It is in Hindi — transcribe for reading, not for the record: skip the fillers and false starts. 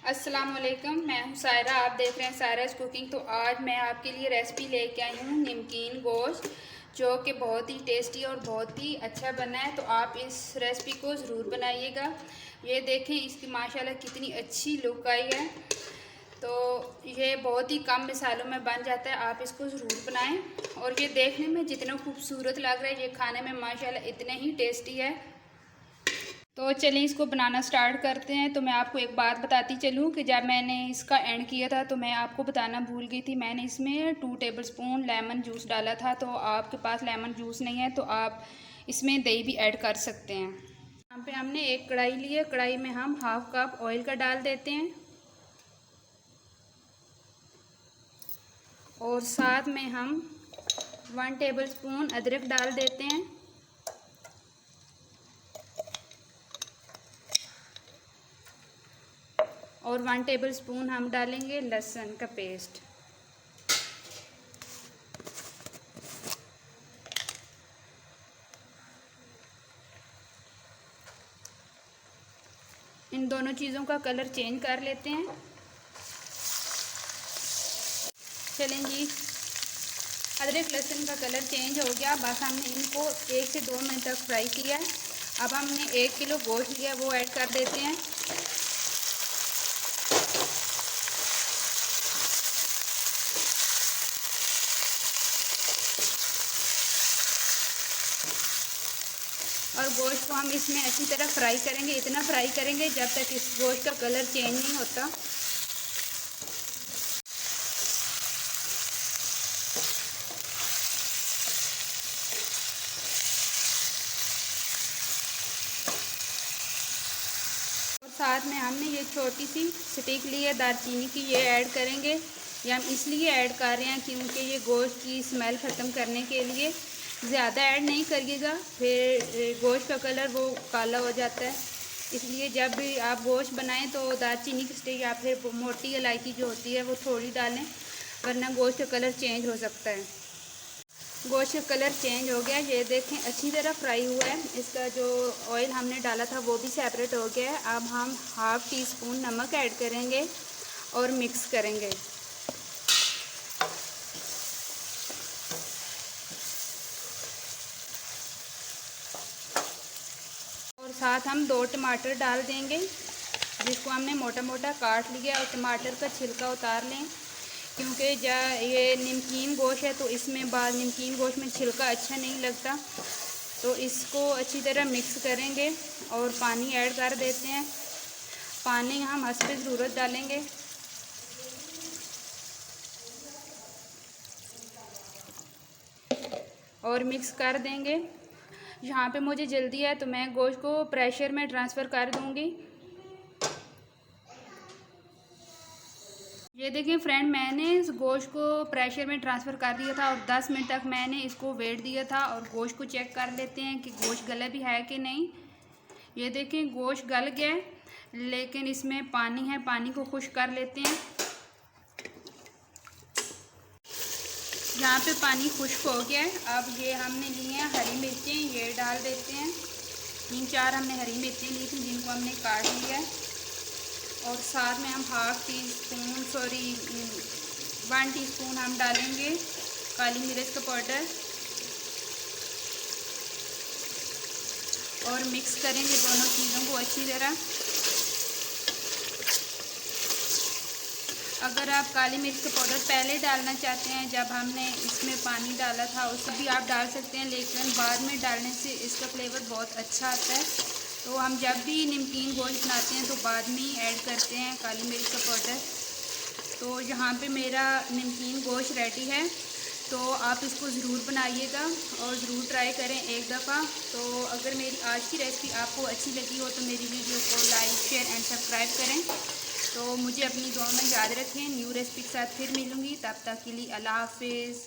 अस्सलाम वालेकुम, मैं हूँ सायरा। आप देख रहे हैं सायराज कुकिंग। तो आज मैं आपके लिए रेसिपी लेके आई हूँ नमकीन गोश्त, जो कि बहुत ही टेस्टी और बहुत ही अच्छा बना है। तो आप इस रेसिपी को ज़रूर बनाइएगा। ये देखें इसकी माशाल्लाह कितनी अच्छी लुक आई है। तो ये बहुत ही कम मिसालों में बन जाता है, आप इसको ज़रूर बनाएं। और ये देखने में जितना खूबसूरत लग रहा है, ये खाने में माशाल्लाह इतने ही टेस्टी है। तो चलिए इसको बनाना स्टार्ट करते हैं। तो मैं आपको एक बात बताती चलूँ कि जब मैंने इसका एंड किया था तो मैं आपको बताना भूल गई थी। मैंने इसमें 2 टेबलस्पून लेमन जूस डाला था। तो आपके पास लेमन जूस नहीं है तो आप इसमें दही भी ऐड कर सकते हैं। यहाँ पे हमने एक कढ़ाई ली है। कढ़ाई में हम 1/2 कप ऑयल का डाल देते हैं और साथ में हम 1 टेबलस्पून अदरक डाल देते हैं और 1 टेबलस्पून हम डालेंगे लहसुन का पेस्ट। इन दोनों चीज़ों का कलर चेंज कर लेते हैं। चलें जी, अदरक लहसुन का कलर चेंज हो गया। बस हमने इनको 1 से 2 मिनट तक फ्राई किया है। अब हमने 1 किलो गोश्त लिया, वो ऐड कर देते हैं। और गोश्त को हम इसमें अच्छी तरह फ्राई करेंगे। इतना फ्राई करेंगे जब तक इस गोश्त का कलर चेंज नहीं होता। और साथ में हमने ये छोटी सी स्टिक ली है दालचीनी की, ये ऐड करेंगे। ये हम इसलिए ऐड कर रहे हैं क्योंकि ये गोश्त की स्मेल ख़त्म करने के लिए। ज़्यादा ऐड नहीं करिएगा, फिर गोश्त का कलर वो काला हो जाता है। इसलिए जब भी आप गोश्त बनाएं तो दालचीनी की स्टिक या फिर मोटी इलायची जो होती है वो थोड़ी डालें, वरना गोश्त का कलर चेंज हो सकता है। गोश्त का कलर चेंज हो गया, ये देखें अच्छी तरह फ्राई हुआ है। इसका जो ऑयल हमने डाला था वो भी सेपरेट हो गया है। अब हम 1/2 टीस्पून नमक ऐड करेंगे और मिक्स करेंगे। और साथ हम 2 टमाटर डाल देंगे, जिसको हमने मोटा मोटा काट लिया। और टमाटर का छिलका उतार लें, क्योंकि जब ये नमकीन गोश्त है तो इसमें बाद नमकीन गोश्त में छिलका अच्छा नहीं लगता। तो इसको अच्छी तरह मिक्स करेंगे और पानी ऐड कर देते हैं। पानी हम हस्बे ज़रूरत डालेंगे। और मिक्स कर देंगे। यहाँ पे मुझे जल्दी है तो मैं गोश्त को प्रेशर में ट्रांसफ़र कर दूँगी। ये देखिए फ्रेंड, मैंने इस गोश्त को प्रेशर में ट्रांसफ़र कर दिया था और 10 मिनट तक मैंने इसको वेट दिया था। और गोश्त को चेक कर लेते हैं कि गोश्त गला भी है कि नहीं। ये देखें गोश्त गल गया है, लेकिन इसमें पानी है, पानी को खुश्क कर लेते हैं। यहाँ पे पानी खुश्क हो गया है। अब ये हमने लिए हैं हरी मिर्चें, ये डाल देते हैं। 3-4 हमने हरी मिर्चें ली थी जिनको हमने काट लिया है। और साथ में हम 1 टीस्पून हम डालेंगे काली मिर्च का पाउडर और मिक्स करेंगे दोनों चीज़ों को अच्छी तरह। अगर आप काली मिर्च का पाउडर पहले डालना चाहते हैं, जब हमने इसमें पानी डाला था उससे भी आप डाल सकते हैं, लेकिन बाद में डालने से इसका फ्लेवर बहुत अच्छा आता है। तो हम जब भी नमकीन गोश्त बनाते हैं तो बाद में ही ऐड करते हैं काली मिर्च का पाउडर। तो यहाँ पे मेरा नमकीन गोश्त रेडी है। तो आप इसको ज़रूर बनाइएगा और ज़रूर ट्राई करें एक दफ़ा। तो अगर मेरी आज की रेसिपी आपको अच्छी लगी हो तो मेरी वीडियो को लाइक, शेयर एंड सब्सक्राइब करें। तो मुझे अपनी दुआ में याद रखें। न्यू रेसिपी के साथ फिर मिलूँगी, तब तक के लिए अल्लाह हाफिज़।